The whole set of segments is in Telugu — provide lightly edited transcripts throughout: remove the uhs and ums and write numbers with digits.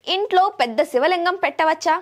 ఇంట్లో పెద్ద శివలింగం పెట్టవచ్చా?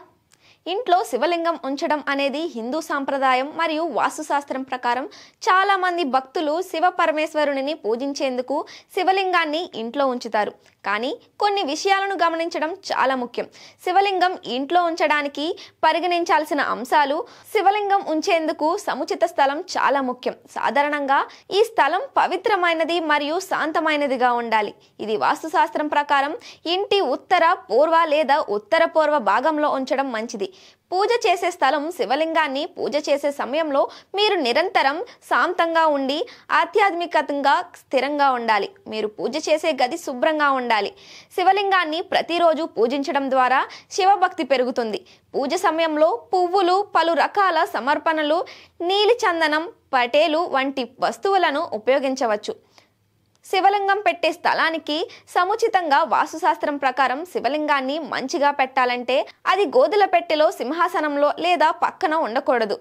ఇంట్లో శివలింగం ఉంచడం అనేది హిందూ సాంప్రదాయం మరియు వాస్తుశాస్త్రం ప్రకారం చాలా మంది భక్తులు శివ పరమేశ్వరుని పూజించేందుకు శివలింగాన్ని ఇంట్లో ఉంచుతారు. కానీ కొన్ని విషయాలను గమనించడం చాలా ముఖ్యం. శివలింగం ఇంట్లో ఉంచడానికి పరిగణించాల్సిన అంశాలు: శివలింగం ఉంచేందుకు సముచిత స్థలం చాలా ముఖ్యం. సాధారణంగా ఈ స్థలం పవిత్రమైనది మరియు శాంతమైనదిగా ఉండాలి. ఇది వాస్తుశాస్త్రం ప్రకారం ఇంటి ఉత్తర, పూర్వ లేదా ఉత్తర పూర్వ భాగంలో ఉంచడం మంచిది. పూజ చేసే స్థలం: శివలింగాన్ని పూజ చేసే సమయంలో మీరు నిరంతరం శాంతంగా ఉండి ఆధ్యాత్మికంగా స్థిరంగా ఉండాలి. మీరు పూజ చేసే గది శుభ్రంగా ఉండాలి. శివలింగాన్ని ప్రతిరోజు పూజించడం ద్వారా శివభక్తి పెరుగుతుంది. పూజ సమయంలో పువ్వులు, పలు రకాల సమర్పణలు, నీలి చందనం, పటేలు వంటి వస్తువులను ఉపయోగించవచ్చు. శివలింగం పెట్టే స్థలానికి సముచితంగా వాస్తుశాస్త్రం ప్రకారం శివలింగాన్ని మంచిగా పెట్టాలంటే అది గోధుల పెట్టెలో, సింహాసనంలో లేదా పక్కన ఉండకూడదు.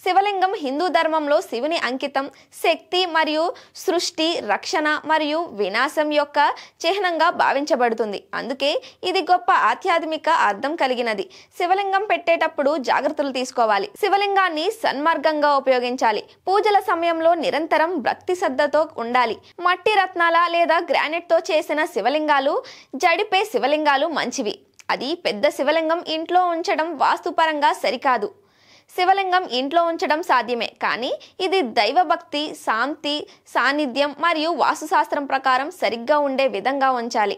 శివలింగం హిందూ ధర్మంలో శివుని అంకితం, శక్తి మరియు సృష్టి, రక్షణ మరియు వినాశం యొక్క చిహ్నంగా భావించబడుతుంది. అందుకే ఇది గొప్ప ఆధ్యాత్మిక అర్థం కలిగినది. శివలింగం పెట్టేటప్పుడు జాగ్రత్తలు తీసుకోవాలి. శివలింగాన్ని సన్మార్గంగా ఉపయోగించాలి. పూజల సమయంలో నిరంతరం భక్తి శ్రద్ధతో ఉండాలి. మట్టి, రత్నాల లేదా గ్రానైట్తో చేసిన శివలింగాలు, జడిపే శివలింగాలు మంచివి. అది పెద్ద శివలింగం ఇంట్లో ఉంచడం వాస్తుపరంగా సరికాదు. శివలింగం ఇంట్లో ఉంచడం సాధ్యమే, కానీ ఇది దైవభక్తి, శాంతి, సాన్నిధ్యం మరియు వాస్తుశాస్త్రం ప్రకారం సరిగ్గా ఉండే విధంగా ఉంచాలి.